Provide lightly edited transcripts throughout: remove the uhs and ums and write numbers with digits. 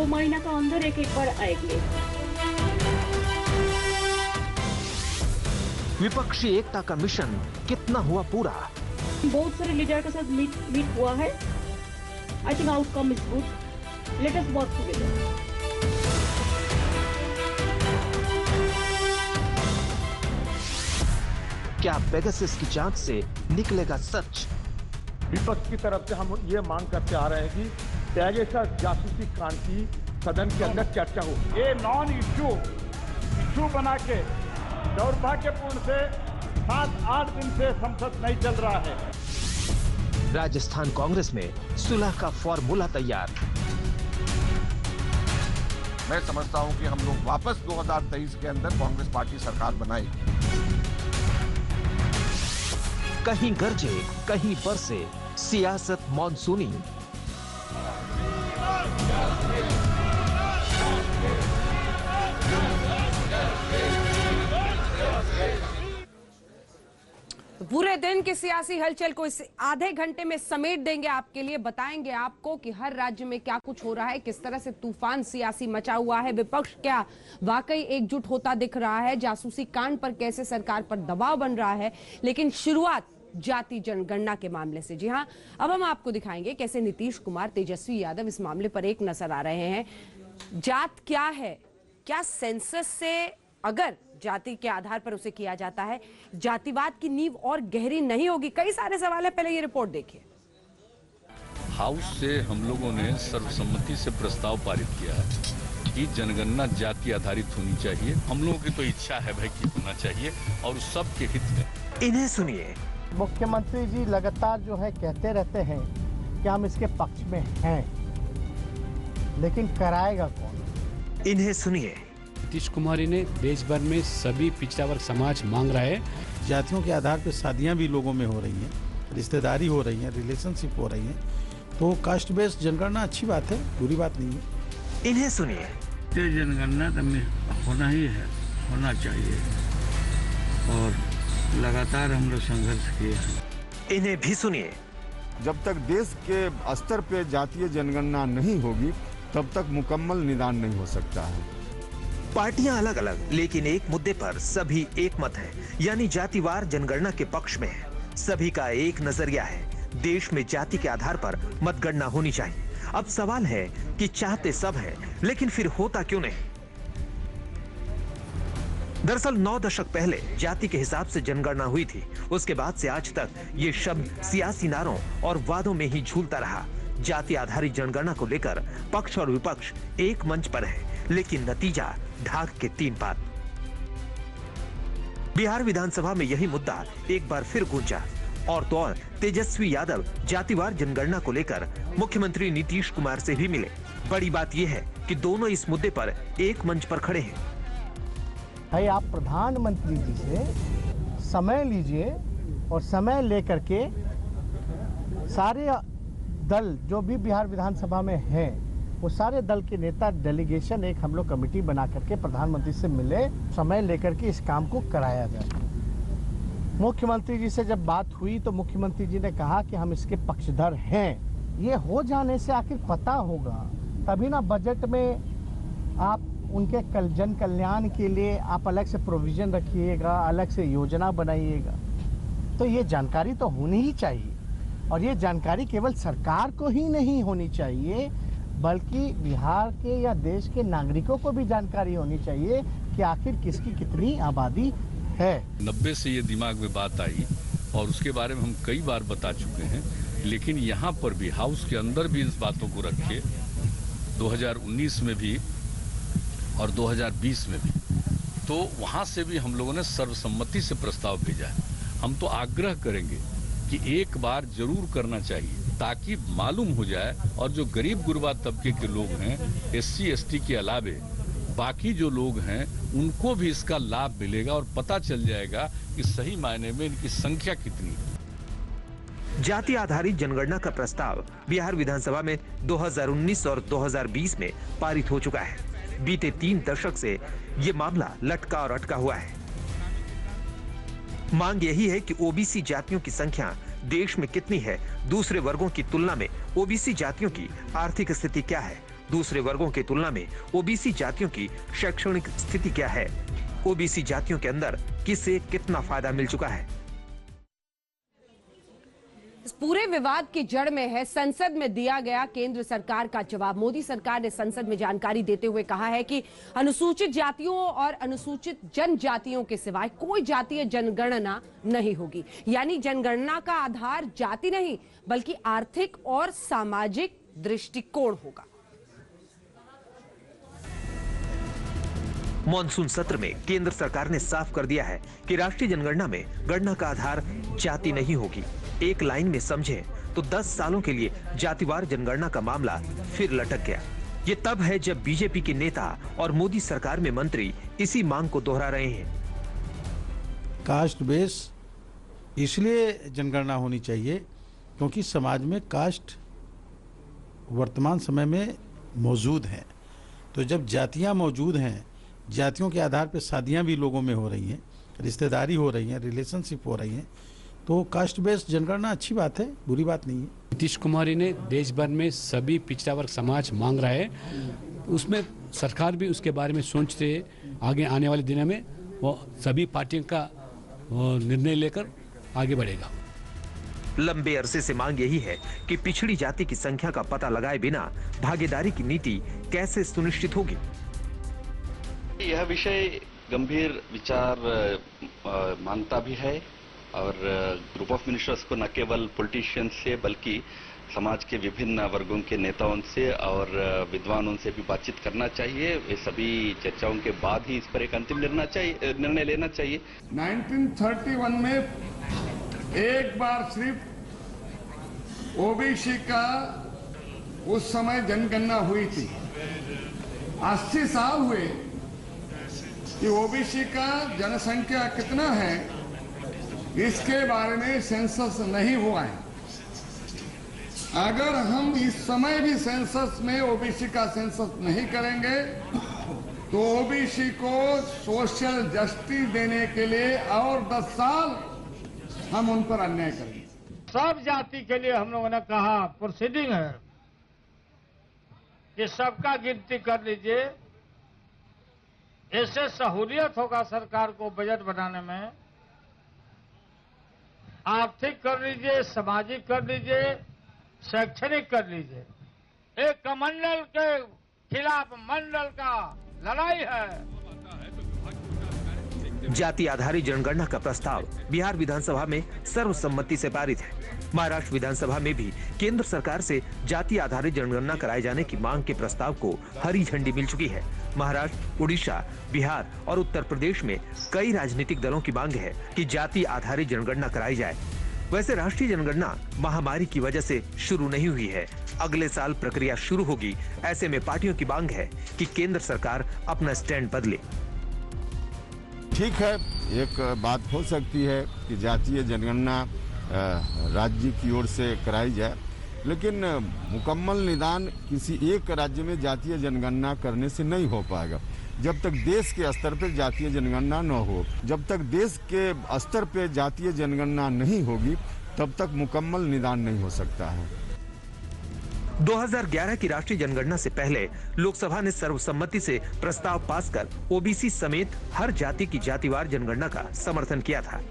2 महीना का अंदर एक बार आएंगे। विपक्षी एकता का मिशन कितना हुआ पूरा? बहुत सारे लीडर के साथ मीट हुआ है। I think outcome is good. Let us work together. क्या पेगासस की जांच से निकलेगा सच? विपक्ष की तरफ से हम ये मांग करते आ रहे हैं कि पेगासस जासूसी कांड की सदन के अंदर चर्चा हो। ये नॉन इश्यू बना के दुर्भाग्यपूर्ण से 7-8 दिन से संसद नहीं चल रहा है। राजस्थान कांग्रेस में सुलह का फॉर्मूला तैयार। मैं समझता हूं कि हम लोग वापस 2023 के अंदर कांग्रेस पार्टी सरकार बनाएगी। कहीं गरजे कहीं बरसे सियासत मॉनसूनी। तो पूरे दिन की सियासी हलचल को इस आधे घंटे में समेट देंगे आपके लिए। बताएंगे आपको कि हर राज्य में क्या कुछ हो रहा है, किस तरह से तूफान सियासी मचा हुआ है, विपक्ष क्या वाकई एकजुट होता दिख रहा है, जासूसी कांड पर कैसे सरकार पर दबाव बन रहा है। लेकिन शुरुआत जाति जनगणना के मामले से। जी हां, अब हम आपको दिखाएंगे कैसे नीतीश कुमार, तेजस्वी यादव इस मामले पर एक नजर आ रहे हैं। जात क्या है, क्या सेंसस से अगर जाति के आधार पर उसे किया जाता है, जातिवाद की नींव और गहरी नहीं होगी? कई सारे सवाल है, पहले ये रिपोर्ट देखिए। हाउस से हम लोगों ने सर्वसम्मति से प्रस्ताव पारित किया है कि जनगणना जाति आधारित होनी चाहिए। हम लोगों की तो इच्छा है भाई कि होना चाहिए और सबके हित में। इन्हें सुनिए। मुख्यमंत्री जी लगातार जो है कहते रहते हैं कि हम इसके पक्ष में हैं, लेकिन कराएगा कौन? इन्हें सुनिए। नीतीश कुमार ने देश भर में सभी पिछड़ा वर्ग समाज मांग रहा है। जातियों के आधार पर शादियां भी लोगों में हो रही हैं, रिश्तेदारी हो रही है, रिलेशनशिप हो रही है, तो कास्ट बेस्ड जनगणना अच्छी बात है, बुरी बात नहीं है। इन्हें सुनिए। जनगणना होना ही है, होना चाहिए और लगातार हम लोग संघर्ष किए हैं। इन्हें भी सुनिए। जब तक देश के स्तर पे जातीय जनगणना नहीं होगी तब तक मुकम्मल निदान नहीं हो सकता है। पार्टियां अलग अलग, लेकिन एक मुद्दे पर सभी एक मत है, यानी जातिवार जनगणना के पक्ष में है। सभी का एक नजरिया है, देश में जाति के आधार पर मतगणना होनी चाहिए। अब सवाल है कि चाहते सब हैं, लेकिन फिर होता क्यों नहीं? दरअसल 9 दशक पहले जाति के हिसाब से जनगणना हुई थी। उसके बाद से आज तक ये शब्द सियासी नारों और वादों में ही झूलता रहा। जाति आधारित जनगणना को लेकर पक्ष और विपक्ष एक मंच पर है, लेकिन नतीजा ढाक के 3 पात। बिहार विधानसभा में यही मुद्दा एक बार फिर गूंजा, और तो और तेजस्वी यादव जातिवार जनगणना को लेकर मुख्यमंत्री नीतीश कुमार से भी मिले। बड़ी बात यह है कि दोनों इस मुद्दे पर एक मंच पर खड़े हैं। भाई आप प्रधानमंत्री जी से समय लीजिए और समय लेकर के सारे दल जो भी बिहार विधानसभा में हैं, वो सारे दल के नेता डेलीगेशन एक हम लोग कमेटी बना करके प्रधानमंत्री से मिले, समय लेकर के इस काम को कराया जाए। मुख्यमंत्री जी से जब बात हुई तो मुख्यमंत्री जी ने कहा कि हम इसके पक्षधर हैं। ये हो जाने से आखिर पता होगा, तभी ना बजट में आप उनके जन कल्याण के लिए आप अलग से प्रोविजन रखिएगा, अलग से योजना बनाइएगा। तो ये जानकारी तो होनी ही चाहिए, और ये जानकारी केवल सरकार को ही नहीं होनी चाहिए, बल्कि बिहार के या देश के नागरिकों को भी जानकारी होनी चाहिए कि आखिर किसकी कितनी आबादी है। 90 से ये दिमाग में बात आई और उसके बारे में हम कई बार बता चुके हैं, लेकिन यहाँ पर भी हाउस के अंदर भी इन बातों को रखे 2019 में भी और 2020 में भी, तो वहाँ से भी हम लोगों ने सर्वसम्मति से प्रस्ताव भेजा है। हम तो आग्रह करेंगे कि एक बार जरूर करना चाहिए, ताकि मालूम हो जाए और जो गरीब गुरबा तबके के लोग हैं, SC ST के अलावे बाकी जो लोग हैं, उनको भी इसका लाभ मिलेगा और पता चल जाएगा कि सही मायने में इनकी संख्या कितनी है। जाति आधारित जनगणना का प्रस्ताव बिहार विधानसभा में 2019 और 2020 में पारित हो चुका है। बीते 3 दशक से ये मामला लटका और अटका हुआ है। मांग यही है कि OBC जातियों की संख्या देश में कितनी है, दूसरे वर्गों की तुलना में OBC जातियों की आर्थिक स्थिति क्या है, दूसरे वर्गों की तुलना में ओबीसी जातियों की शैक्षणिक स्थिति क्या है? ओबीसी जातियों के अंदर किसे कितना फायदा मिल चुका है? इस पूरे विवाद की जड़ में है संसद में दिया गया केंद्र सरकार का जवाब। मोदी सरकार ने संसद में जानकारी देते हुए कहा है कि अनुसूचित जातियों और अनुसूचित जनजातियों के सिवाय कोई जातीय जनगणना नहीं होगी। यानी जनगणना का आधार जाति नहीं बल्कि आर्थिक और सामाजिक दृष्टिकोण होगा। मॉनसून सत्र में केंद्र सरकार ने साफ कर दिया है कि राष्ट्रीय जनगणना में गणना का आधार जाति नहीं होगी। एक लाइन में समझे तो 10 सालों के लिए जातिवार जनगणना का मामला फिर लटक गया। ये तब है जब बीजेपी के नेता और मोदी सरकार में मंत्री इसी मांग को दोहरा रहे हैं। कास्ट बेस इसलिए जनगणना होनी चाहिए क्योंकि समाज में कास्ट वर्तमान समय में मौजूद है। तो जब जातियां मौजूद हैं, जातियों के आधार पर शादियां भी लोगों में हो रही हैं, रिश्तेदारी हो रही है, रिलेशनशिप हो रही है, तो कास्ट बेस्ड जनगणना अच्छी बात है, बुरी बात नहीं है। नीतीश कुमार ने देश भर में सभी पिछड़ा वर्ग समाज मांग रहा है, उसमें सरकार भी उसके बारे में सोचते आगे आने वाले दिनों में वो सभी पार्टियों का निर्णय लेकर आगे बढ़ेगा। लंबे अरसे से मांग यही है कि पिछड़ी जाति की संख्या का पता लगाए बिना भागीदारी की नीति कैसे सुनिश्चित होगी। यह विषय गंभीर विचार मांगता भी है और ग्रुप ऑफ मिनिस्टर्स को न केवल पॉलिटिशियंस से बल्कि समाज के विभिन्न वर्गों के नेताओं से और विद्वानों से भी बातचीत करना चाहिए। ये सभी चर्चाओं के बाद ही इस पर एक अंतिम निर्णय लेना चाहिए। 1931 में एक बार सिर्फ ओबीसी का उस समय जनगणना हुई थी। 80 साल हुए कि ओबीसी का जनसंख्या कितना है इसके बारे में सेंसस नहीं हुआ है। अगर हम इस समय भी सेंसस में ओबीसी का सेंसस नहीं करेंगे तो ओबीसी को सोशल जस्टिस देने के लिए और 10 साल हम उन पर अन्याय करेंगे। सब जाति के लिए हम लोगों ने कहा प्रोसीडिंग है कि सबका गिनती कर लीजिए, इससे सहूलियत होगा सरकार को बजट बनाने में। आर्थिक कर लीजिए, सामाजिक कर लीजिए, शैक्षणिक कर लीजिए। एक कमंडल के खिलाफ मंडल का लड़ाई है। जाति आधारित जनगणना का प्रस्ताव बिहार विधानसभा में सर्वसम्मति से पारित है। महाराष्ट्र विधानसभा में भी केंद्र सरकार से जाति आधारित जनगणना कराए जाने की मांग के प्रस्ताव को हरी झंडी मिल चुकी है। महाराष्ट्र, उड़ीसा, बिहार और उत्तर प्रदेश में कई राजनीतिक दलों की मांग है कि जाति आधारित जनगणना कराई जाए। वैसे राष्ट्रीय जनगणना महामारी की वजह से शुरू नहीं हुई है, अगले साल प्रक्रिया शुरू होगी। ऐसे में पार्टियों की मांग है कि केंद्र सरकार अपना स्टैंड बदले। ठीक है, एक बात हो सकती है कि जातीय जनगणना राज्य की ओर से कराई जाए, लेकिन मुकम्मल निदान किसी एक राज्य में जातीय जनगणना करने से नहीं हो पाएगा। जब तक देश के स्तर पर जातीय जनगणना न हो, जब तक देश के स्तर पर जातीय जनगणना नहीं होगी, तब तक मुकम्मल निदान नहीं हो सकता है। 2011 की राष्ट्रीय जनगणना से पहले लोकसभा ने सर्वसम्मति से प्रस्ताव पास कर ओबीसी समेत हर जाति की जातिवार जनगणना का समर्थन किया था।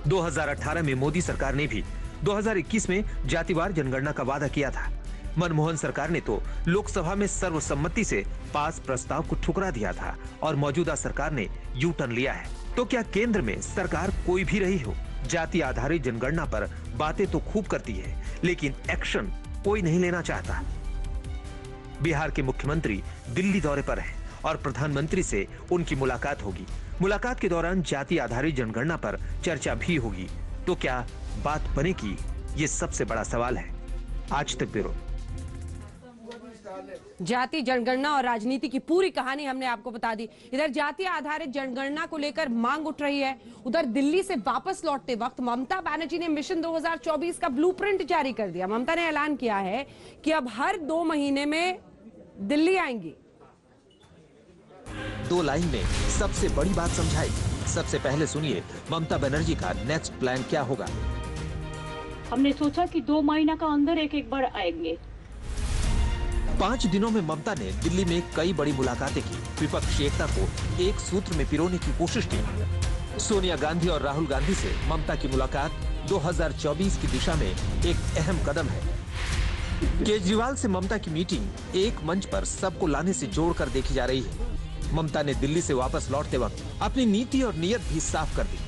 2018 में मोदी सरकार ने भी 2021 में जातिवार जनगणना का वादा किया था। मनमोहन सरकार ने तो लोकसभा में सर्वसम्मति से पास प्रस्ताव को ठुकरा दिया था और मौजूदा सरकार ने यू टर्न लिया है। तो क्या केंद्र में सरकार कोई भी रही हो, जाति आधारित जनगणना पर बातें तो खूब करती है, लेकिन एक्शन कोई नहीं लेना चाहता। बिहार के मुख्यमंत्री दिल्ली दौरे पर हैं और प्रधानमंत्री से उनकी मुलाकात होगी। मुलाकात के दौरान जाति आधारित जनगणना पर चर्चा भी होगी। तो क्या बात बनेगी, ये सबसे बड़ा सवाल है। आज तक ब्यूरो। जाति जनगणना और राजनीति की पूरी कहानी हमने आपको बता दी। इधर जाति आधारित जनगणना को लेकर मांग उठ रही है, उधर दिल्ली से वापस लौटते वक्त ममता बनर्जी ने मिशन 2024 का ब्लूप्रिंट जारी कर दिया। ममता ने ऐलान किया है कि अब हर 2 महीने में दिल्ली आएंगी। 2 लाइन में सबसे बड़ी बात समझाई। सबसे पहले सुनिए ममता बनर्जी का नेक्स्ट प्लान क्या होगा। हमने सोचा कि 2 महीना का अंदर एक बार आएंगे। 5 दिनों में ममता ने दिल्ली में कई बड़ी मुलाकातें की, विपक्षी एकता को एक सूत्र में पिरोने की कोशिश की। सोनिया गांधी और राहुल गांधी से ममता की मुलाकात 2024 की दिशा में एक अहम कदम है। केजरीवाल से ममता की मीटिंग एक मंच पर सबको लाने से जोड़कर देखी जा रही है। ममता ने दिल्ली से वापस लौटते वक्त अपनी नीति और नीयत भी साफ कर दी।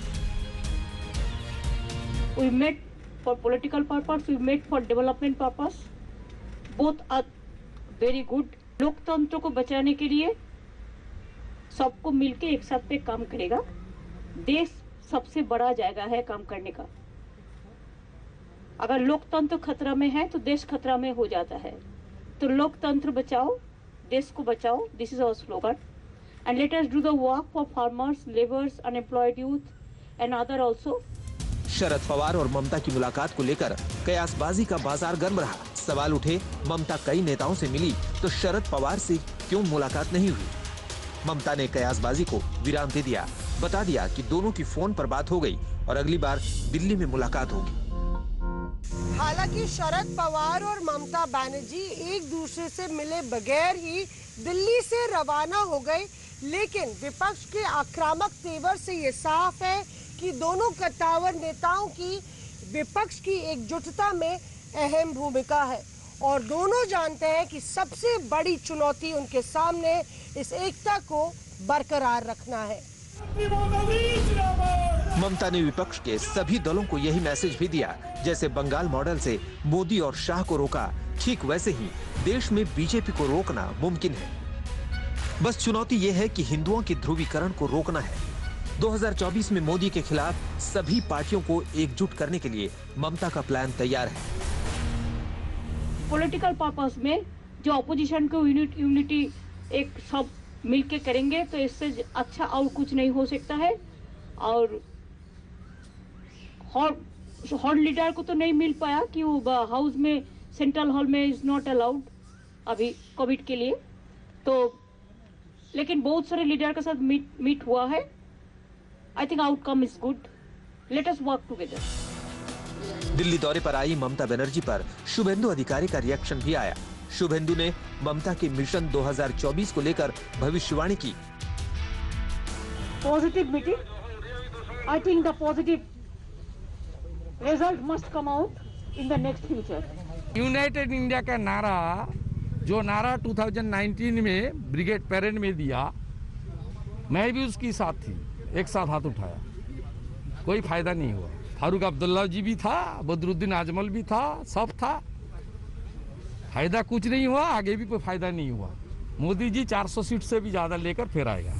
We met for political purpose, we met for development purpose. Both are very good. लोकतंत्र को बचाने के लिए सबको मिलके एक साथ पे काम करेगा। देश सबसे बड़ा जगह है काम करने का। अगर लोकतंत्र खतरा में है तो देश खतरा में हो जाता है। तो लोकतंत्र बचाओ, देश को बचाओ। This is our slogan. And let us do the work for farmers, laborers, unemployed youth, and other also. Sharad Pawar और ममता की मुलाकात को लेकर कयासबाजी का बाजार गर्म रहा। सवाल उठे, ममता कई नेताओं से मिली तो शरद पवार से क्यों मुलाकात नहीं हुई? ममता ने कयासबाजी को विराम दे दिया, बता दिया कि दोनों की फोन पर बात हो गई और अगली बार दिल्ली में मुलाकात होगी। हालांकि शरद पवार और ममता बनर्जी एक दूसरे से मिले बगैर ही दिल्ली से रवाना हो गए, लेकिन विपक्ष के आक्रामक तेवर से ये साफ है कि दोनों कट्टावर नेताओं की विपक्ष की एकजुटता में अहम भूमिका है और दोनों जानते हैं कि सबसे बड़ी चुनौती उनके सामने इस एकता को बरकरार रखना है। ममता ने विपक्ष के सभी दलों को यही मैसेज भी दिया, जैसे बंगाल मॉडल से मोदी और शाह को रोका, ठीक वैसे ही देश में बीजेपी को रोकना मुमकिन है। बस चुनौती यह है कि हिंदुओं के ध्रुवीकरण को रोकना है। 2024 में मोदी के खिलाफ सभी पार्टियों को एकजुट करने के लिए ममता का प्लान तैयार है। पॉलिटिकल पर्पस में जो ऑपोजिशन को यूनिटी एक सब मिलके करेंगे तो इससे अच्छा और कुछ नहीं हो सकता है। और हॉट लीडर को तो नहीं मिल पाया कि वो हाउस में सेंट्रल हॉल में इज नॉट अलाउड अभी कोविड के लिए, तो लेकिन बहुत सारे लीडर के साथ मीट हुआ है। I think outcome is good. Let us work together. Delhi दौरे पर आई ममता बनर्जी पर शुभेंदु अधिकारी का रिएक्शन भी आया। शुभेंदु ने ममता के मिशन 2024 को लेकर भविष्यवाणी की। Positive meeting. I think the positive result must come out in the next future. United India का नारा, जो नारा 2019 में ब्रिगेड पैरेड में दिया, मैं भी उसकी साथ थी, एक साथ हाथ उठाया, कोई फायदा नहीं हुआ। फारूक अब्दुल्ला जी भी था, बदरुद्दीन आजमल भी था, सब था, फायदा कुछ नहीं हुआ, आगे भी कोई फायदा नहीं हुआ। मोदी जी 400 सीट से भी ज्यादा लेकर फिर आएगा।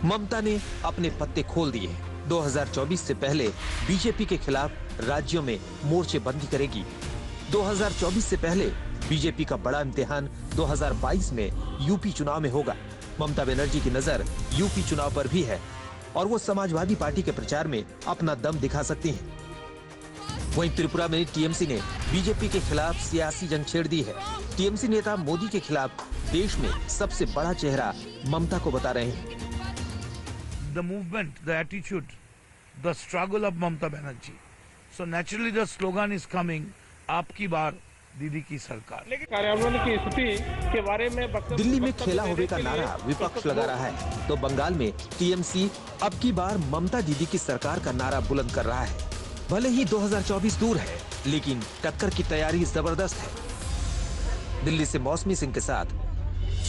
ममता ने अपने पत्ते खोल दिए। 2024 से पहले बीजेपी के खिलाफ राज्यों में मोर्चेबंदी करेगी। 2024 से पहले बीजेपी का बड़ा इम्तिहान 2022 में यूपी चुनाव में होगा। ममता बनर्जी की नजर यूपी चुनाव पर भी है और वो समाजवादी पार्टी के प्रचार में अपना दम दिखा सकती हैं। वहीं त्रिपुरा में टीएमसी ने बीजेपी के खिलाफ सियासी जंग छेड़ दी है। टीएमसी नेता मोदी के खिलाफ देश में सबसे बड़ा चेहरा ममता को बता रहे हैं। The movement, the attitude, the struggle of Mamata Banerjee. So naturally the slogan is coming, आपकी बार दीदी की सरकार। कार्यान्वयन की स्थिति के बारे में दिल्ली में खेला होवे का नारा विपक्ष लगा रहा है, तो बंगाल में टीएमसी अब की बार ममता दीदी की सरकार का नारा बुलंद कर रहा है। भले ही 2024 दूर है, लेकिन टक्कर की तैयारी जबरदस्त है। दिल्ली से मौसमी सिंह के साथ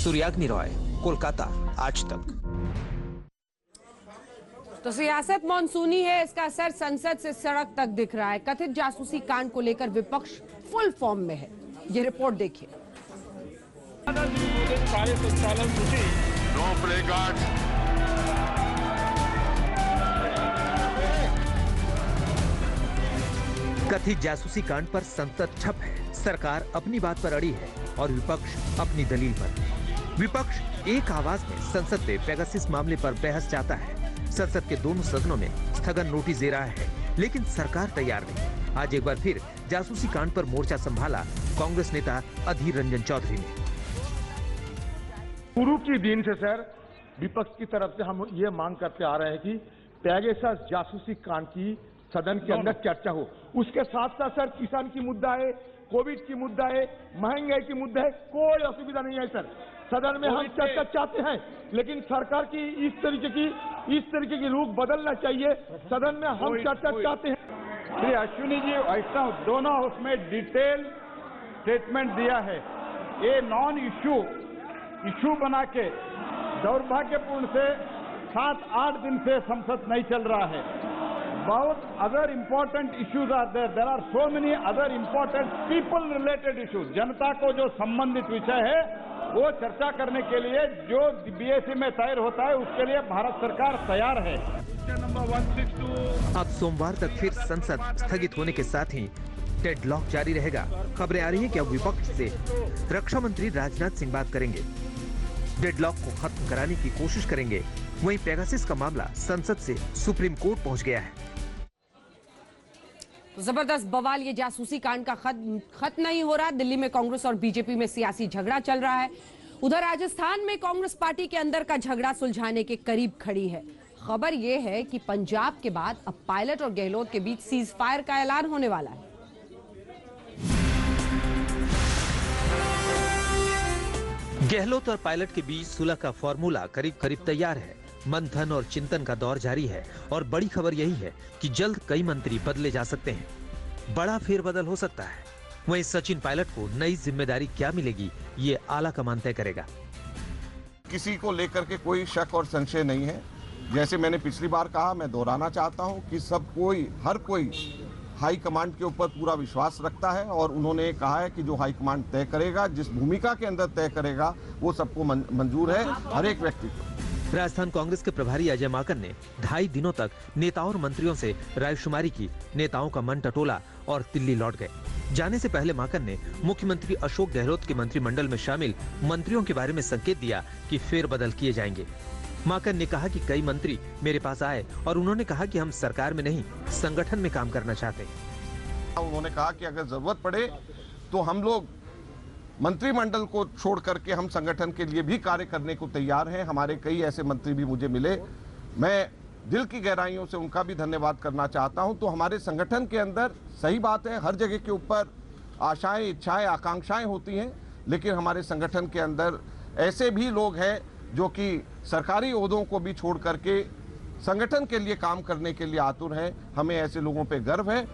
सूर्याग्नि रॉय, कोलकाता, आज तक। तो सियासत मॉनसूनी है, इसका असर संसद से सड़क तक दिख रहा है। कथित जासूसी कांड को लेकर विपक्ष फुल फॉर्म में है। ये रिपोर्ट देखिए। कथित जासूसी कांड पर संसद ठप है। सरकार अपनी बात पर अड़ी है और विपक्ष अपनी दलील पर। विपक्ष एक आवाज में संसद में पेगासस मामले पर बहस चाहता है। संसद के दोनों सदनों में स्थगन नोटिस दे रहा है, लेकिन सरकार तैयार नहीं। आज एक बार फिर जासूसी कांड पर मोर्चा संभाला कांग्रेस नेता अधीर रंजन चौधरी ने। शुरू के दिन से सर विपक्ष की तरफ से हम ये मांग करते आ रहे हैं कि पेगासस जासूसी कांड की सदन के अंदर चर्चा हो। उसके साथ साथ सर किसान की मुद्दा है, कोविड की मुद्दा है, महंगाई की मुद्दा है, कोई असुविधा नहीं है सर। सदन में हम चर्चा चाहते हैं, लेकिन सरकार की इस तरीके की रुख बदलना चाहिए। सदन में हम चर्चा चाहते हैं। श्री अश्विनी जी वैष्णव दोनों हाउस में डिटेल स्टेटमेंट दिया है। ये नॉन इशू बना के दुर्भाग्यपूर्ण से 7-8 दिन से संसद नहीं चल रहा है। बहुत other important issues are there are so many other important people related issues. जनता को जो संबंधित विषय है वो चर्चा करने के लिए जो बीएसी में तय होता है उसके लिए भारत सरकार तैयार है। नंबर 162। अब सोमवार तक फिर संसद स्थगित होने के साथ ही डेडलॉक जारी रहेगा। खबरें आ रही हैं कि अब विपक्ष से रक्षा मंत्री राजनाथ सिंह बात करेंगे, डेडलॉक को खत्म कराने की कोशिश करेंगे। वहीं पेगासस का मामला संसद से सुप्रीम कोर्ट पहुंच गया है। तो जबरदस्त बवाल, ये जासूसी कांड का खत्म नहीं हो रहा। दिल्ली में कांग्रेस और बीजेपी में सियासी झगड़ा चल रहा है। उधर राजस्थान में कांग्रेस पार्टी के अंदर का झगड़ा सुलझाने के करीब खड़ी है। खबर यह है कि पंजाब के बाद अब पायलट और गहलोत के बीच सीज फायर का ऐलान होने वाला है। गहलोत और पायलट के बीच सुलह का फॉर्मूला करीब करीब तैयार है। मंथन और चिंतन का दौर जारी है और बड़ी खबर यही है कि जल्द कई मंत्री बदले जा सकते हैं। बड़ा फेरबदल हो सकता है। वहीं सचिन पायलट को नई जिम्मेदारी क्या मिलेगी, ये आला कमान तय करेगा। किसी को लेकर के कोई शक और संशय नहीं है। जैसे मैंने पिछली बार कहा, मैं दोहराना चाहता हूं कि हर कोई हाई कमांड के ऊपर पूरा विश्वास रखता है और उन्होंने कहा है कि जो हाई कमांड तय करेगा, जिस भूमिका के अंदर तय करेगा, वो सबको मंजूर है, हर एक व्यक्ति को। राजस्थान कांग्रेस के प्रभारी अजय माकन ने 2.5 दिनों तक नेताओं और मंत्रियों से रायशुमारी की। नेताओं का मन टटोला और दिल्ली लौट गए। जाने से पहले माकन ने मुख्यमंत्री अशोक गहलोत के मंत्रिमंडल में शामिल मंत्रियों के बारे में संकेत दिया कि फेरबदल किए जाएंगे। माकन ने कहा कि कई मंत्री मेरे पास आए और उन्होंने कहा कि हम सरकार में नहीं, संगठन में काम करना चाहते हैं। उन्होंने कहा कि अगर जरूरत पड़े तो हम लोग मंत्रिमंडल को छोड़ करके हम संगठन के लिए भी कार्य करने को तैयार हैं। हमारे कई ऐसे मंत्री भी मुझे मिले, मैं दिल की गहराइयों से उनका भी धन्यवाद करना चाहता हूं। तो हमारे संगठन के अंदर, सही बात है, हर जगह के ऊपर आशाएं, इच्छाएं, आकांक्षाएं होती हैं, लेकिन हमारे संगठन के अंदर ऐसे भी लोग हैं जो कि सरकारी ओहदों को भी छोड़ करके संगठन के लिए काम करने के लिए आतुर हैं। हमें ऐसे लोगों पे गर्व है।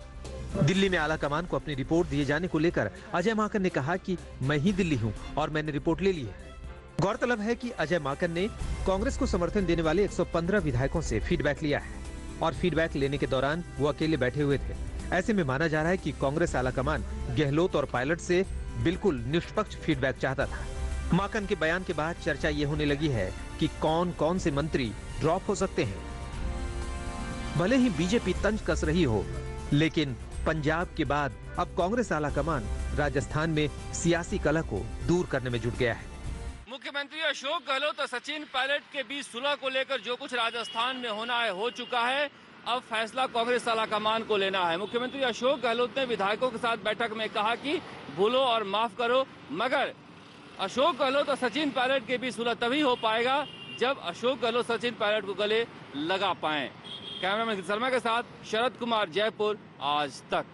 दिल्ली में आला कमान को अपनी रिपोर्ट दिए जाने को लेकर अजय माकन ने कहा कि मैं ही दिल्ली हूं और मैंने रिपोर्ट ले ली है। गौरतलब है कि अजय माकन ने कांग्रेस को समर्थन देने वाले 115 विधायकों से फीडबैक लिया है और फीडबैक लेने के दौरान वो अकेले बैठे हुए थे। ऐसे में माना जा रहा है कि कांग्रेस आला कमान गहलोत और पायलट से बिल्कुल निष्पक्ष फीडबैक चाहता था। माकन के बयान के बाद चर्चा ये होने लगी है कि कौन कौन से मंत्री ड्रॉप हो सकते हैं। भले ही बीजेपी तंज कस रही हो, लेकिन पंजाब के बाद अब कांग्रेस आला कमान राजस्थान में सियासी कलह को दूर करने में जुट गया है। मुख्यमंत्री अशोक गहलोत और सचिन पायलट के बीच सुलह को लेकर जो कुछ राजस्थान में होना है हो चुका है। अब फैसला कांग्रेस आला कमान को लेना है। मुख्यमंत्री अशोक गहलोत ने विधायकों के साथ बैठक में कहा कि भूलो और माफ करो, मगर अशोक गहलोत और सचिन पायलट के बीच सुलह तभी हो पाएगा जब अशोक गहलोत सचिन पायलट को गले लगा पाएं। कैमरामैन शर्मा के साथ शरद कुमार, जयपुर, आज तक।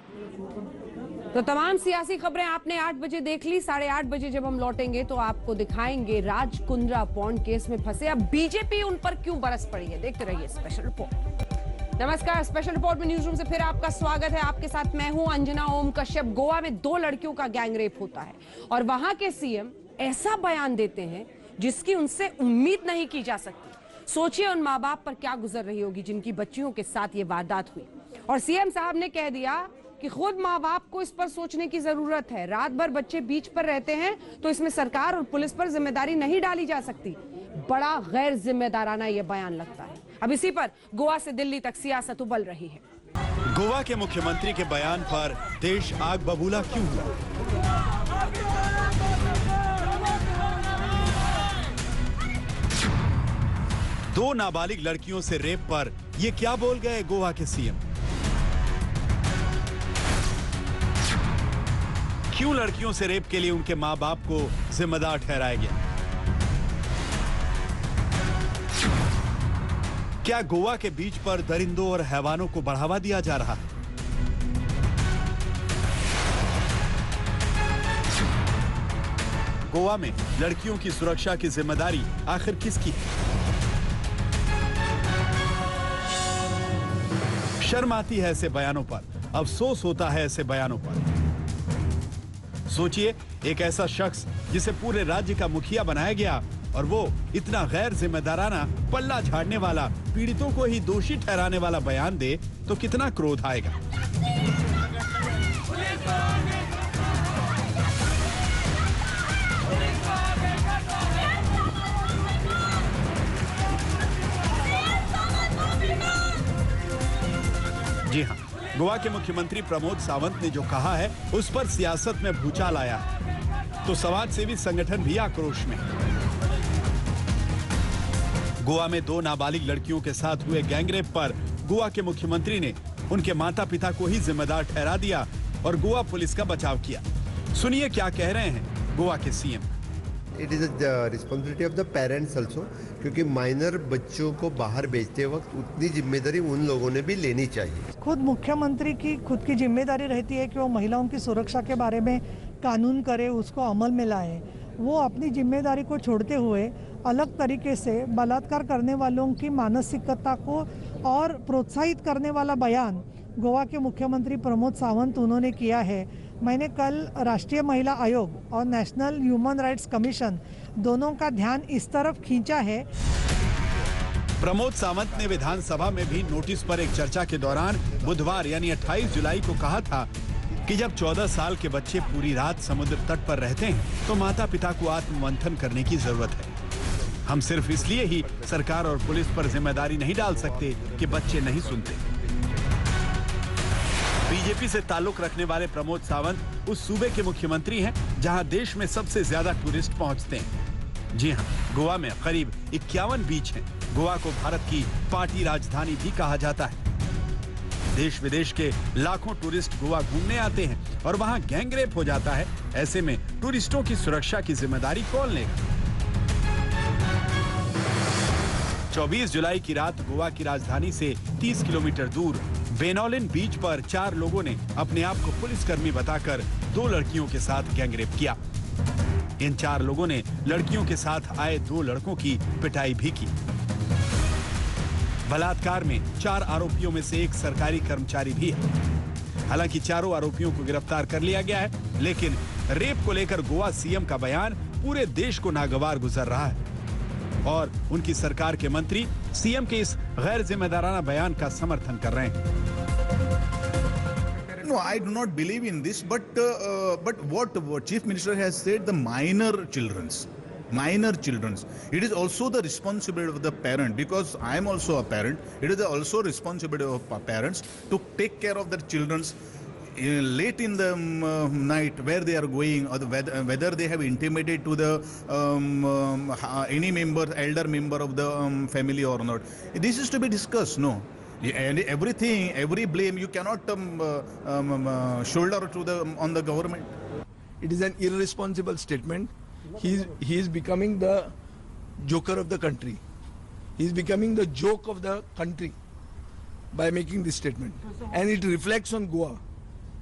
तो तमाम सियासी खबरें आपने 8 बजे देख ली। 8:30 बजे जब हम लौटेंगे तो आपको दिखाएंगे राज कुंद्रा पॉन्ड केस में फंसे अब बीजेपी उन पर क्यों बरस पड़ी है। देखते रहिए स्पेशल रिपोर्ट। नमस्कार, स्पेशल रिपोर्ट में न्यूज रूम से फिर आपका स्वागत है। आपके साथ मैं हूं अंजना ओम कश्यप। गोवा में 2 लड़कियों का गैंगरेप होता है और वहां के सीएम ऐसा बयान देते हैं जिसकी उनसे उम्मीद नहीं की जा सकती। सोचिए उन माँ बाप पर क्या गुजर रही होगी जिनकी बच्चियों के साथ ये वारदात हुई। और सीएम साहब ने कह दिया कि खुद माँ बाप को इस पर सोचने की जरूरत है। रात भर बच्चे बीच पर रहते हैं तो इसमें सरकार और पुलिस पर जिम्मेदारी नहीं डाली जा सकती। बड़ा गैर जिम्मेदाराना ये बयान लगता है। अब इसी पर गोवा से दिल्ली तक सियासत उबल रही है। गोवा के मुख्यमंत्री के बयान पर देश आग बबूला क्यों हुआ? 2 नाबालिग लड़कियों से रेप पर ये क्या बोल गए गोवा के सीएम? क्यों लड़कियों से रेप के लिए उनके मां बाप को जिम्मेदार ठहराया गया? क्या गोवा के बीच पर दरिंदों और हैवानों को बढ़ावा दिया जा रहा है? गोवा में लड़कियों की सुरक्षा की जिम्मेदारी आखिर किसकी है? शर्म आती है ऐसे बयानों पर, अफसोस होता है ऐसे बयानों पर। सोचिए, एक ऐसा शख्स जिसे पूरे राज्य का मुखिया बनाया गया और वो इतना गैर जिम्मेदाराना, पल्ला झाड़ने वाला, पीड़ितों को ही दोषी ठहराने वाला बयान दे तो कितना क्रोध आएगा। जी हाँ, गोवा के मुख्यमंत्री प्रमोद सावंत ने जो कहा है उस पर सियासत में भूचाल आया है, तो समाज सेवी संगठन भी आक्रोश में। गोवा में 2 नाबालिग लड़कियों के साथ हुए गैंगरेप पर गोवा के मुख्यमंत्री ने उनके माता पिता को ही जिम्मेदार ठहरा दिया और गोवा पुलिस का बचाव किया। सुनिए क्या कह रहे हैं गोवा के CM. It is the responsibility of the parents also, क्योंकि माइनर बच्चों को बाहर भेजते वक्त उतनी जिम्मेदारी उन लोगों ने भी लेनी चाहिए। खुद मुख्यमंत्री की खुद की जिम्मेदारी रहती है कि वो महिलाओं की सुरक्षा के बारे में कानून करे, उसको अमल में लाए। वो अपनी जिम्मेदारी को छोड़ते हुए अलग तरीके से बलात्कार करने वालों की मानसिकता को और प्रोत्साहित करने वाला बयान गोवा के मुख्यमंत्री प्रमोद सावंत उन्होंने किया है। मैंने कल राष्ट्रीय महिला आयोग और नेशनल ह्यूमन राइट्स कमीशन दोनों का ध्यान इस तरफ खींचा है। प्रमोद सावंत ने विधानसभा में भी नोटिस पर एक चर्चा के दौरान बुधवार यानी 28 जुलाई को कहा था कि जब 14 साल के बच्चे पूरी रात समुद्र तट पर रहते हैं तो माता पिता को आत्ममंथन करने की जरूरत है। हम सिर्फ इसलिए ही सरकार और पुलिस पर जिम्मेदारी नहीं डाल सकते कि बच्चे नहीं सुनते। बीजेपी से ताल्लुक रखने वाले प्रमोद सावंत उस सूबे के मुख्यमंत्री हैं जहां देश में सबसे ज्यादा टूरिस्ट पहुंचते हैं। जी हां, गोवा में करीब 51 बीच हैं। गोवा को भारत की पार्टी राजधानी भी कहा जाता है। देश विदेश के लाखों टूरिस्ट गोवा घूमने आते हैं और वहां गैंगरेप हो जाता है। ऐसे में टूरिस्टों की सुरक्षा की जिम्मेदारी कौन लेगा? 24 जुलाई की रात गोवा की राजधानी से 30 किलोमीटर दूर बेनोलिन बीच पर 4 लोगों ने अपने आप को पुलिसकर्मी बताकर 2 लड़कियों के साथ गैंगरेप किया। इन 4 लोगों ने लड़कियों के साथ आए 2 लड़कों की पिटाई भी की। बलात्कार में 4 आरोपियों में से एक सरकारी कर्मचारी भी है। हालांकि चारों आरोपियों को गिरफ्तार कर लिया गया है, लेकिन रेप को लेकर गोवा सीएम का बयान पूरे देश को नागवार गुजर रहा है और उनकी सरकार के मंत्री सीएम के इस गैर जिम्मेदाराना बयान का समर्थन कर रहे हैं। No, I do not believe in this, but what Chief Minister has said, the minor children's. It is also the responsibility of the parent, because I am also a parent. It is also responsibility of parents to take care of their children's late in the night where they are going, or whether they have intimated to the any elder member of the family or not. This is to be discussed, no? And every blame you cannot shoulder on the government. It is an irresponsible statement. He is becoming the joker of the country. He is becoming the joke of the country by making this statement, and it reflects on Goa.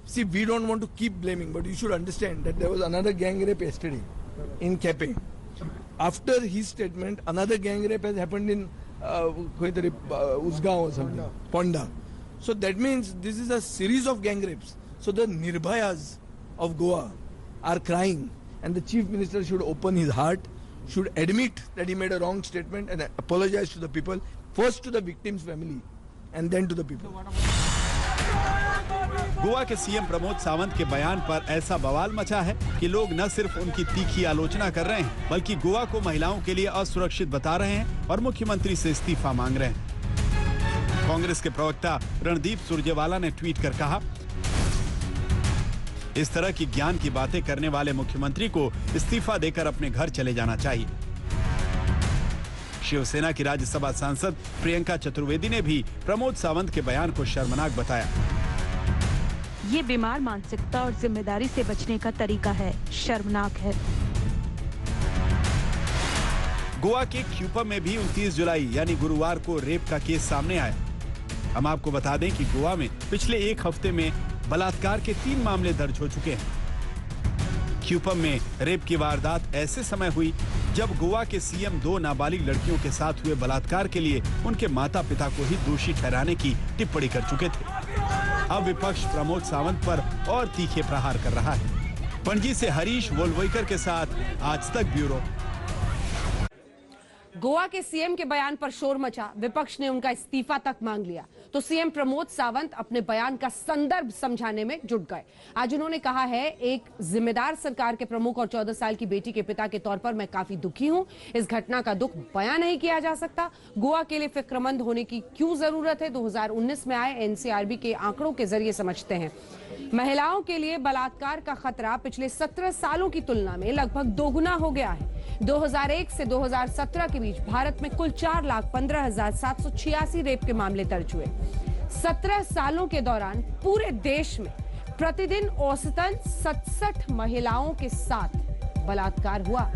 See, we don't want to keep blaming, but you should understand that there was another gang rape yesterday in Kepe. After his statement, another gang rape has happened in Usgaon or something, Ponda. So that means this is a series of gang rapes. So the Nirbhayas of Goa are crying, and the Chief Minister should open his heart, should admit that he made a wrong statement and apologize to the people, first to the victim's family and then to the people. Goa के CM Pramod Sawant के बयान पर ऐसा बवाल मचा है कि लोग न सिर्फ उनकी तीखी आलोचना कर रहे हैं, बल्कि गोवा को महिलाओं के लिए असुरक्षित बता रहे हैं और मुख्यमंत्री से इस्तीफा मांग रहे हैं। कांग्रेस के प्रवक्ता रणदीप सुरजेवाला ने ट्वीट कर कहा, इस तरह की ज्ञान की बातें करने वाले मुख्यमंत्री को इस्तीफा देकर अपने घर चले जाना चाहिए। शिवसेना की राज्यसभा सांसद प्रियंका चतुर्वेदी ने भी प्रमोद सावंत के बयान को शर्मनाक बताया। ये बीमार मानसिकता और जिम्मेदारी से बचने का तरीका है, शर्मनाक है। गोवा के क्यूपम में भी 29 जुलाई यानी गुरुवार को रेप का केस सामने आया। हम आपको बता दें कि गोवा में पिछले 1 हफ्ते में बलात्कार के 3 मामले दर्ज हो चुके हैं। क्यूपम में रेप की वारदात ऐसे समय हुई जब गोवा के सीएम 2 नाबालिग लड़कियों के साथ हुए बलात्कार के लिए उनके माता पिता को ही दोषी ठहराने की टिप्पणी कर चुके थे। अब विपक्ष प्रमोद सावंत पर और तीखे प्रहार कर रहा है। पणजी से हरीश वोलवईकर के साथ आज तक ब्यूरो। गोवा के सीएम के बयान पर शोर मचा, विपक्ष ने उनका इस्तीफा तक मांग लिया तो सीएम प्रमोद सावंत अपने बयान का संदर्भ समझाने में जुट गए। आज उन्होंने कहा है, एक जिम्मेदार सरकार के प्रमुख और 14 साल की बेटी के पिता के तौर पर मैं काफी दुखी हूं। इस घटना का दुख बयान नहीं किया जा सकता। गोवा के लिए फिक्रमंद होने की क्यों जरूरत है, 2019 में आए एनसीआरबी के आंकड़ों के जरिए समझते हैं। महिलाओं के लिए बलात्कार का खतरा पिछले 17 सालों की तुलना में लगभग दोगुना हो गया है। 2001 से 2017 के बीच भारत में कुल 4,15,786 रेप के मामले दर्ज हुए। 17 सालों के दौरान पूरे देश में प्रतिदिन औसतन 67 महिलाओं के साथ बलात्कार हुआ,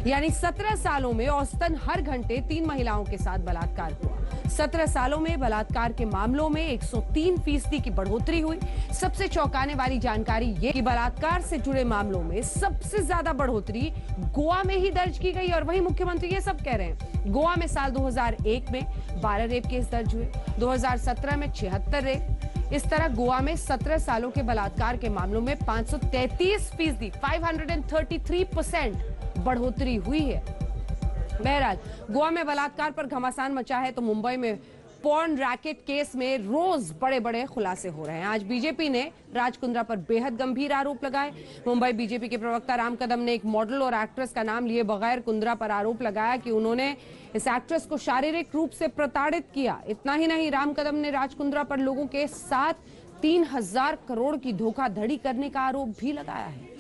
यानी 17 सालों में औसतन हर घंटे 3 महिलाओं के साथ बलात्कार हुआ। 17 सालों में बलात्कार के मामलों में 103% की बढ़ोतरी हुई। सबसे चौंकाने वाली जानकारी ये कि बलात्कार से जुड़े मामलों में सबसे ज्यादा बढ़ोतरी गोवा में ही दर्ज की गई और वहीं मुख्यमंत्री ये सब कह रहे हैं। गोवा में साल 2001 में 12 रेप केस दर्ज हुए, 2017 में 76 रेप। इस तरह गोवा में 17 सालों के बलात्कार के मामलों में 533% 533% बढ़ोतरी हुई है। बहरहाल गोवा में बलात्कार पर घमासान मचा है तो मुंबई में पॉर्न रैकेट केस में रोज बड़े बड़े खुलासे हो रहे हैं। आज बीजेपी ने राज कुंद्रा पर बेहद गंभीर आरोप लगाए। मुंबई बीजेपी के प्रवक्ता राम कदम ने एक मॉडल और एक्ट्रेस का नाम लिए बगैर कुंद्रा पर आरोप लगाया कि उन्होंने इस एक्ट्रेस को शारीरिक रूप से प्रताड़ित किया। इतना ही नहीं, राम कदम ने राज कुंद्रा पर लोगों के साथ 3,000 करोड़ की धोखाधड़ी करने का आरोप भी लगाया है।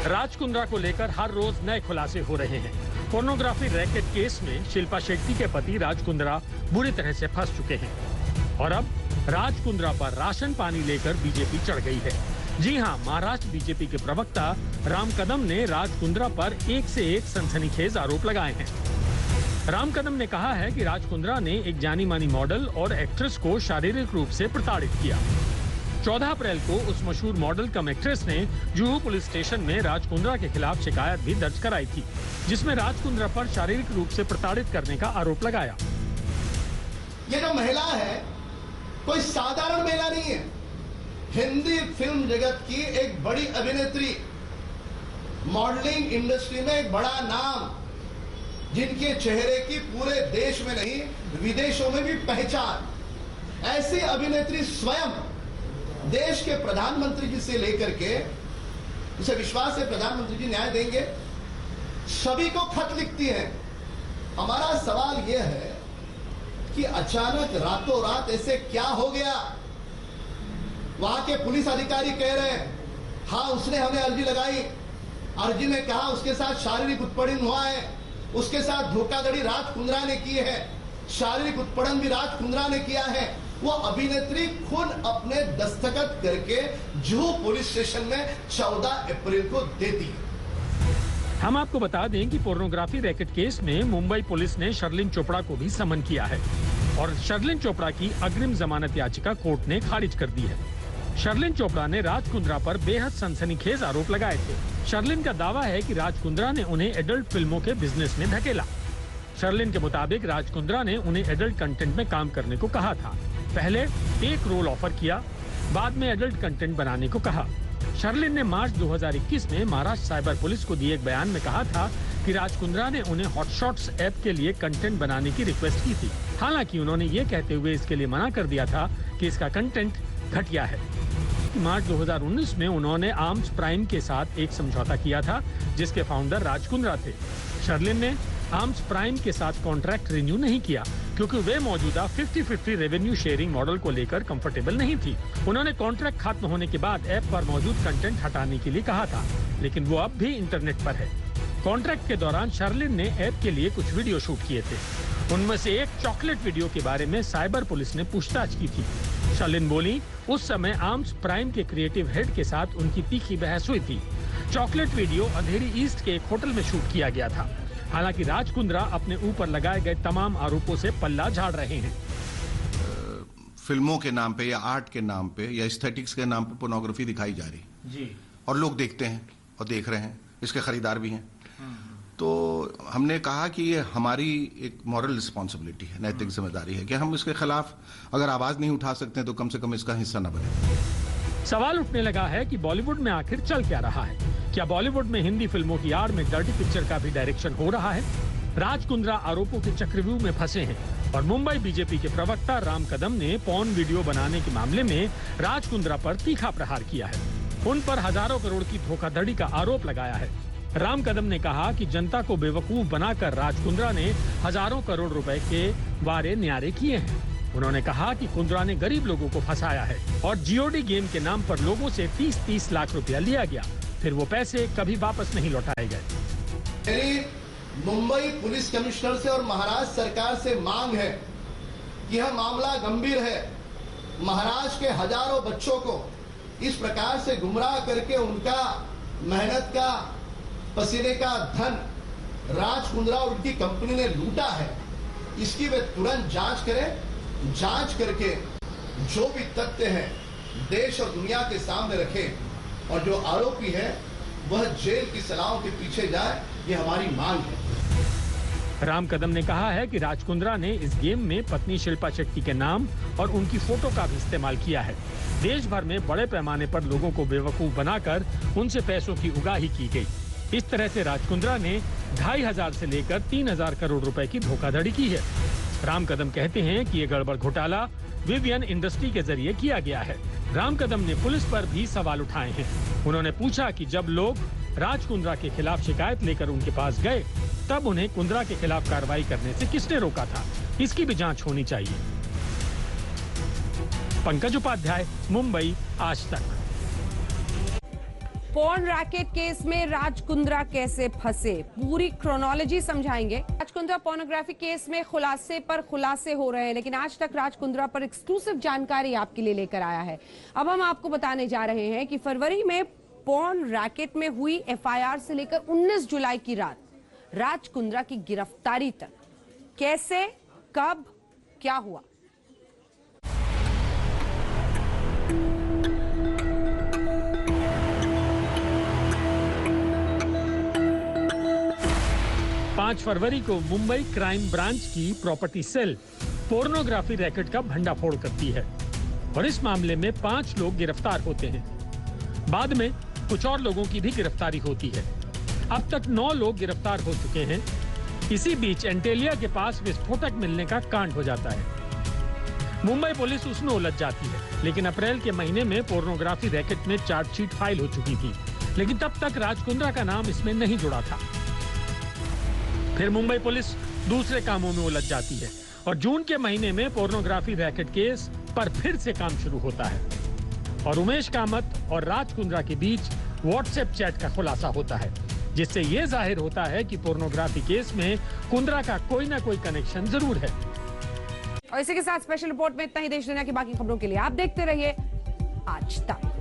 राज कुंद्रा को लेकर हर रोज नए खुलासे हो रहे हैं। पोर्नोग्राफी रैकेट केस में शिल्पा शेट्टी के पति राज कुंद्रा बुरी तरह से फंस चुके हैं और अब राज कुंद्रा पर राशन पानी लेकर बीजेपी चढ़ गई है। जी हां, महाराष्ट्र बीजेपी के प्रवक्ता राम कदम ने राज कुंद्रा पर एक से एक सनसनीखेज आरोप लगाए हैं। राम कदम ने कहा है कि राज कुंद्रा ने एक जानी मानी मॉडल और एक्ट्रेस को शारीरिक रूप से प्रताड़ित किया। 14 अप्रैल को उस मशहूर मॉडल कम एक्ट्रेस ने जुहू पुलिस स्टेशन में राज कुंद्रा के खिलाफ शिकायत भी दर्ज कराई थी, जिसमें राज कुंद्रा पर शारीरिक रूप से प्रताड़ित करने का आरोप लगाया। ये जो महिला है कोई साधारण महिला नहीं है। हिंदी फिल्म जगत की एक बड़ी अभिनेत्री, मॉडलिंग इंडस्ट्री में एक बड़ा नाम, जिनके चेहरे की पूरे देश में नहीं विदेशों में भी पहचान। ऐसी अभिनेत्री स्वयं देश के प्रधानमंत्री जी से लेकर के, जिसे विश्वास है प्रधानमंत्री जी न्याय देंगे, सभी को खत लिखती है। हमारा सवाल यह है कि अचानक रातों रात ऐसे क्या हो गया। वहां के पुलिस अधिकारी कह रहे हैं, हाँ उसने हमें अर्जी लगाई, अर्जी में कहा उसके साथ शारीरिक उत्पीड़न हुआ है, उसके साथ धोखाधड़ी राज कुंद्रा ने की है, शारीरिक उत्पीड़न भी राज कुंद्रा ने किया है। वो अभिनेत्री खुद अपने दस्तखत करके जुहू पुलिस स्टेशन में 14 अप्रैल को देती है। हम आपको बता दें कि पोर्नोग्राफी रैकेट केस में मुंबई पुलिस ने शर्लिन चोपड़ा को भी समन किया है और शर्लिन चोपड़ा की अग्रिम जमानत याचिका कोर्ट ने खारिज कर दी है। शर्लिन चोपड़ा ने राज कुंद्रा पर बेहद सनसनीखेज आरोप लगाए थे। शर्लिन का दावा है कि राज कुंद्रा ने उन्हें एडल्ट फिल्मों के बिजनेस में धकेला। शर्लिन के मुताबिक राज कुंद्रा ने उन्हें एडल्ट कंटेंट में काम करने को कहा था। पहले एक रोल ऑफर किया, बाद में एडल्ट कंटेंट बनाने को कहा। शर्लिन ने मार्च 2021 में महाराष्ट्र साइबर पुलिस को दिए एक बयान में कहा था कि राज कुंद्रा ने उन्हें हॉटशॉट्स ऐप के लिए कंटेंट बनाने की रिक्वेस्ट की थी। हालांकि उन्होंने ये कहते हुए इसके लिए मना कर दिया था कि इसका कंटेंट घटिया है। मार्च 2019 में उन्होंने आर्म्स प्राइम के साथ एक समझौता किया था, जिसके फाउंडर राज कुंद्रा थे। शर्लिन ने आर्म्स प्राइम के साथ कॉन्ट्रैक्ट रिन्यू नहीं किया क्योंकि वे मौजूदा 50-50 रेवेन्यू शेयरिंग मॉडल को लेकर कंफर्टेबल नहीं थी। उन्होंने कॉन्ट्रैक्ट खत्म होने के बाद ऐप पर मौजूद कंटेंट हटाने के लिए कहा था, लेकिन वो अब भी इंटरनेट पर है। कॉन्ट्रैक्ट के दौरान शर्लिन ने ऐप के लिए कुछ वीडियो शूट किए थे। उनमें से एक चॉकलेट वीडियो के बारे में साइबर पुलिस ने पूछताछ की थी। शर्लिन बोली, उस समय आर्म्स प्राइम के क्रिएटिव हेड के साथ उनकी तीखी बहस हुई थी। चॉकलेट वीडियो अंधेरी ईस्ट के एक होटल में शूट किया गया था। हालांकि राज कुंद्रा अपने ऊपर लगाए गए तमाम आरोपों से पल्ला झाड़ रहे हैं। फिल्मों के नाम पे या आर्ट के नाम पे या एस्थेटिक्स के नाम पे पोर्नोग्राफी दिखाई जा रही जी, और लोग देखते हैं और देख रहे हैं। इसके खरीदार भी हैं। तो हमने कहा कि ये हमारी एक मॉरल रिस्पॉन्सिबिलिटी है, नैतिक जिम्मेदारी है कि हम इसके खिलाफ अगर आवाज नहीं उठा सकते तो कम से कम इसका हिस्सा न बने। सवाल उठने लगा है कि बॉलीवुड में आखिर चल क्या रहा है। क्या बॉलीवुड में हिंदी फिल्मों की आड़ में डर्टी पिक्चर का भी डायरेक्शन हो रहा है? राज कुंद्रा आरोपों के चक्रव्यूह में फंसे हैं और मुंबई बीजेपी के प्रवक्ता राम कदम ने पॉर्न वीडियो बनाने के मामले में राज कुंद्रा पर तीखा प्रहार किया है। उन पर हजारों करोड़ की धोखाधड़ी का आरोप लगाया है। राम कदम ने कहा कि जनता को बेवकूफ बनाकर राज कुंद्रा ने हजारों करोड़ रुपए के वारे न्यारे किए हैं। उन्होंने कहा कि कुंद्रा ने गरीब लोगों को फंसाया है और जीओडी गेम के नाम पर लोगों से 30-30 लाख रुपया लिया गया, फिर वो पैसे कभी वापस नहीं लौटाए गए। मेरी मुंबई पुलिस कमिश्नर से और महाराष्ट्र सरकार से मांग है कि यह मामला गंभीर है। महाराष्ट्र के हजारों बच्चों को इस प्रकार से गुमराह करके उनका मेहनत का पसीने का धन राज कुंद्रा और उनकी कंपनी ने लूटा है। इसकी वे तुरंत जांच करें। जांच करके जो भी तथ्य हैं देश और दुनिया के सामने रखें और जो आरोपी है वह जेल की सलाहों के पीछे जाए, ये हमारी मांग है। राम कदम ने कहा है कि राज कुंद्रा ने इस गेम में पत्नी शिल्पा शेट्टी के नाम और उनकी फोटो का भी इस्तेमाल किया है। देश भर में बड़े पैमाने पर लोगों को बेवकूफ बनाकर उनसे पैसों की उगाही की गई। इस तरह से राज कुंद्रा ने 2500 से लेकर 3000 करोड़ रुपए की धोखाधड़ी की है। राम कदम कहते हैं कि ये गड़बड़ घोटाला विवियन इंडस्ट्री के जरिए किया गया है। राम कदम ने पुलिस पर भी सवाल उठाए हैं। उन्होंने पूछा कि जब लोग राज कुंद्रा के खिलाफ शिकायत लेकर उनके पास गए तब उन्हें कुंद्रा के खिलाफ कार्रवाई करने से किसने रोका था? इसकी भी जांच होनी चाहिए। पंकज उपाध्याय, मुंबई, आज तक। पॉर्न रैकेट केस में राज कुंद्रा कैसे फंसे, पूरी क्रोनोलॉजी समझाएंगे। राज कुंद्रा पोर्नोग्राफी केस में खुलासे पर खुलासे हो रहे हैं, लेकिन आज तक राज कुंद्रा पर एक्सक्लूसिव जानकारी आपके लिए लेकर आया है। अब हम आपको बताने जा रहे हैं कि फरवरी में पॉर्न रैकेट में हुई एफआईआर से लेकर 19 जुलाई की रात राज कुंद्रा की गिरफ्तारी तक कैसे, कब, क्या हुआ। 5 फरवरी को मुंबई क्राइम ब्रांच की प्रॉपर्टी सेल पोर्नोग्राफी रैकेट का भंडाफोड़ करती है और इस मामले में 5 लोग गिरफ्तार होते हैं। बाद में कुछ और लोगों की भी गिरफ्तारी होती है। अब तक 9 लोग गिरफ्तार हो चुके हैं। इसी बीच एंटेलिया के पास विस्फोटक मिलने का कांड हो जाता है। मुंबई पुलिस उसमें उलझ जाती है, लेकिन अप्रैल के महीने में पोर्नोग्राफी रैकेट में चार्जशीट फाइल हो चुकी थी, लेकिन तब तक राज कुंद्रा का नाम इसमें नहीं जुड़ा था। फिर मुंबई पुलिस दूसरे कामों में उलझ जाती है और जून के महीने में पोर्नोग्राफी रैकेट केस पर फिर से काम शुरू होता है और उमेश कामत और राज कुंद्रा के बीच व्हाट्सएप चैट का खुलासा होता है, जिससे ये जाहिर होता है कि पोर्नोग्राफी केस में कुंद्रा का कोई ना कोई कनेक्शन जरूर है। और इसी के साथ स्पेशल रिपोर्ट में इतना ही। देश दुनिया की बाकी खबरों के लिए आप देखते रहिए आज तक।